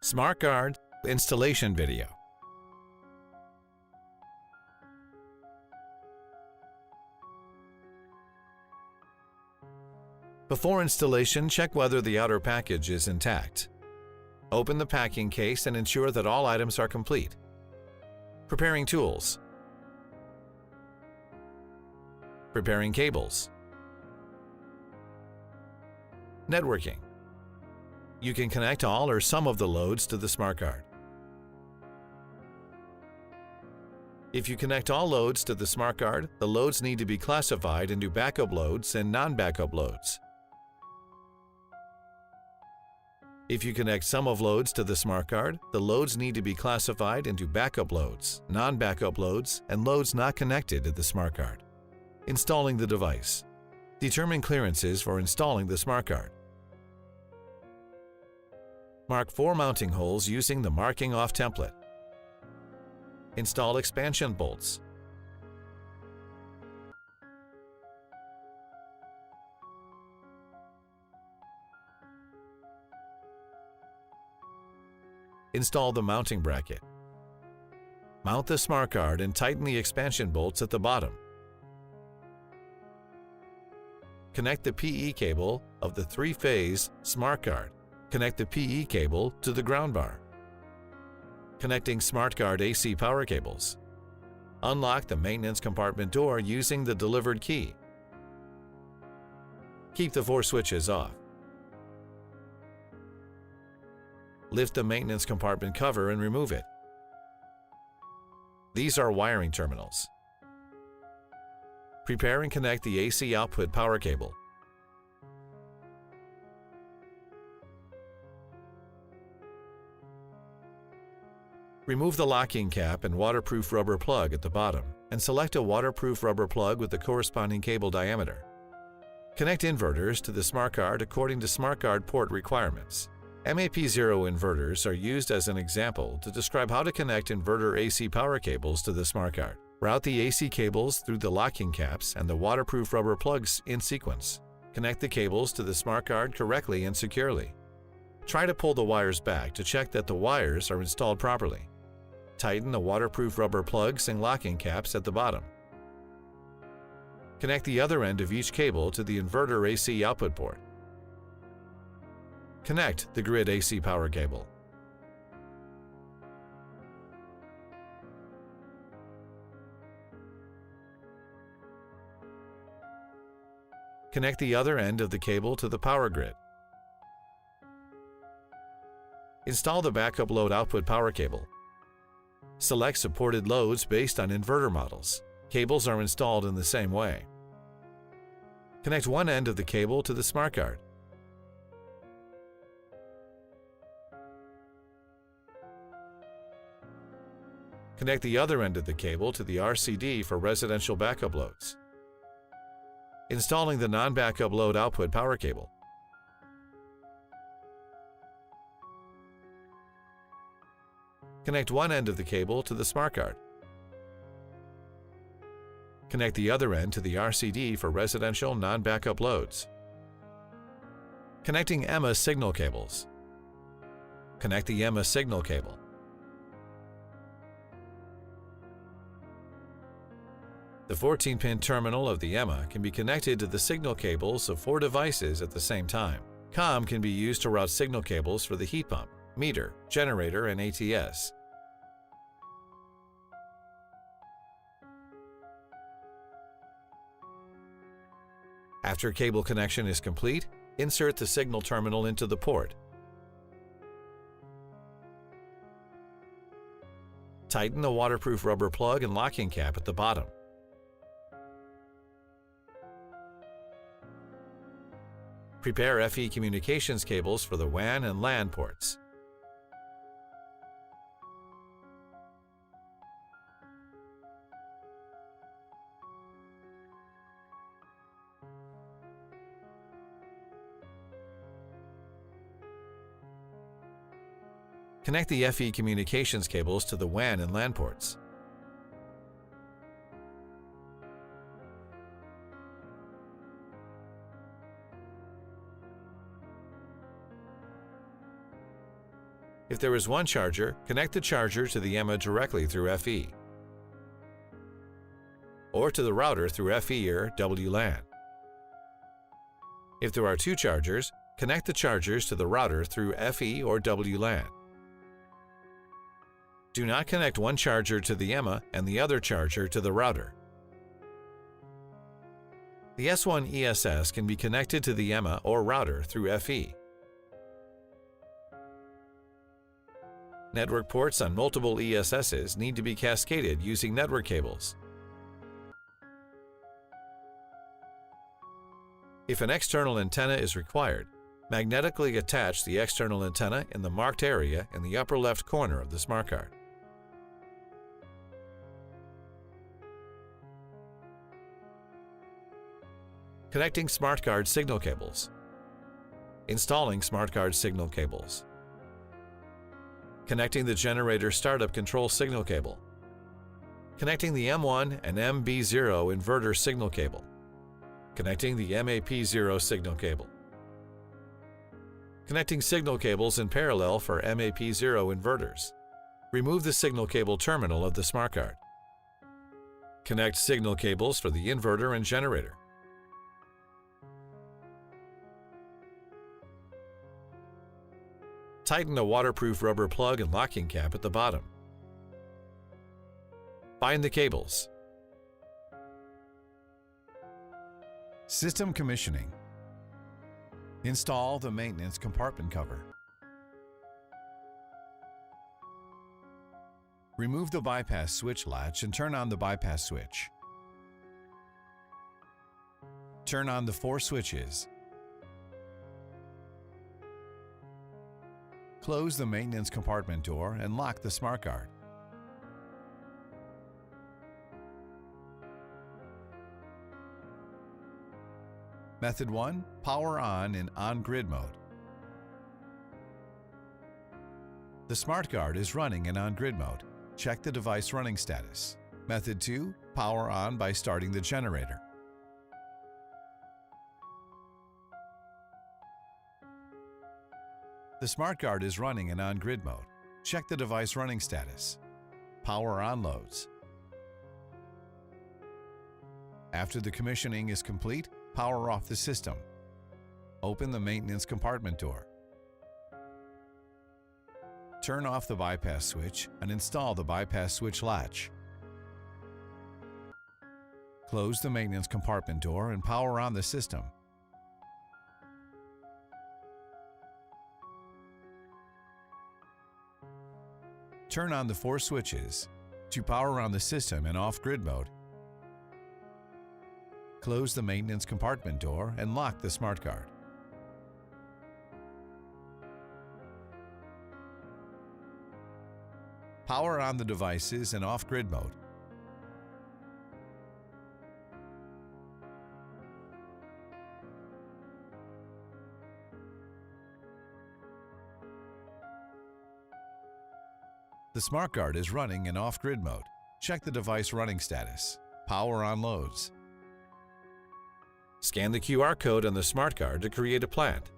SmartGuard installation video. Before installation, check whether the outer package is intact. Open the packing case and ensure that all items are complete. Preparing tools. Preparing cables. Networking. You can connect all or some of the loads to the SmartGuard. If you connect all loads to the SmartGuard, the loads need to be classified into backup loads and non-backup loads. If you connect some of loads to the SmartGuard, the loads need to be classified into backup loads, non-backup loads, and loads not connected to the SmartGuard. Installing the device. Determine clearances for installing the SmartGuard. Mark 4 mounting holes using the Marking Off template. Install expansion bolts. Install the mounting bracket. Mount the SmartGuard and tighten the expansion bolts at the bottom. Connect the PE cable of the 3-phase SmartGuard. Connect the PE cable to the ground bar. Connecting SmartGuard AC power cables. Unlock the maintenance compartment door using the delivered key. Keep the 4 switches off. Lift the maintenance compartment cover and remove it. These are wiring terminals. Prepare and connect the AC output power cable. Remove the locking cap and waterproof rubber plug at the bottom and select a waterproof rubber plug with the corresponding cable diameter. Connect inverters to the SmartGuard according to SmartGuard port requirements. MAP0 inverters are used as an example to describe how to connect inverter AC power cables to the SmartGuard. Route the AC cables through the locking caps and the waterproof rubber plugs in sequence. Connect the cables to the SmartGuard correctly and securely. Try to pull the wires back to check that the wires are installed properly. Tighten the waterproof rubber plugs and locking caps at the bottom. Connect the other end of each cable to the inverter AC output port. Connect the grid AC power cable. Connect the other end of the cable to the power grid. Install the backup load output power cable. Select supported loads based on inverter models. Cables are installed in the same way. Connect one end of the cable to the SmartGuard. Connect the other end of the cable to the RCD for residential backup loads. Installing the non-backup load output power cable. Connect one end of the cable to the SmartGuard. Connect the other end to the RCD for residential non-backup loads. Connecting EMMA signal cables. Connect the EMMA signal cable. The 14-pin terminal of the EMMA can be connected to the signal cables of 4 devices at the same time. COM can be used to route signal cables for the heat pump, meter, generator, and ATS. After cable connection is complete, insert the signal terminal into the port. Tighten the waterproof rubber plug and locking cap at the bottom. Prepare FE communications cables for the WAN and LAN ports. Connect the FE communications cables to the WAN and LAN ports. If there is one charger, connect the charger to the EMMA directly through FE or to the router through FE or WLAN. If there are two chargers, connect the chargers to the router through FE or WLAN. Do not connect one charger to the EMMA and the other charger to the router. The S1 ESS can be connected to the EMMA or router through FE. Network ports on multiple ESSs need to be cascaded using network cables. If an external antenna is required, magnetically attach the external antenna in the marked area in the upper left corner of the smart card. Connecting smart card signal cables. Installing smart card signal cables. Connecting the generator startup control signal cable. Connecting the M1 and MB0 inverter signal cable. Connecting the MAP0 signal cable. Connecting signal cables in parallel for MAP0 inverters. Remove the signal cable terminal of the smart card. Connect signal cables for the inverter and generator. Tighten a waterproof rubber plug and locking cap at the bottom. Bind the cables. System commissioning. Install the maintenance compartment cover. Remove the bypass switch latch and turn on the bypass switch. Turn on the 4 switches. Close the maintenance compartment door and lock the smart card. Method 1. Power on in on-grid mode. The smart card is running in on-grid mode. Check the device running status. Method 2. Power on by starting the generator. The smart card is running in on-grid mode. Check the device running status. Power on loads. After the commissioning is complete, power off the system. Open the maintenance compartment door. Turn off the bypass switch and install the bypass switch latch. Close the maintenance compartment door and power on the system. Turn on the 4 switches. To power on the system in off-grid mode, close the maintenance compartment door and lock the smart card. Power on the devices in off-grid mode. The smart card is running in off-grid mode. Check the device running status. Power on loads. Scan the QR code on the smart card to create a plant.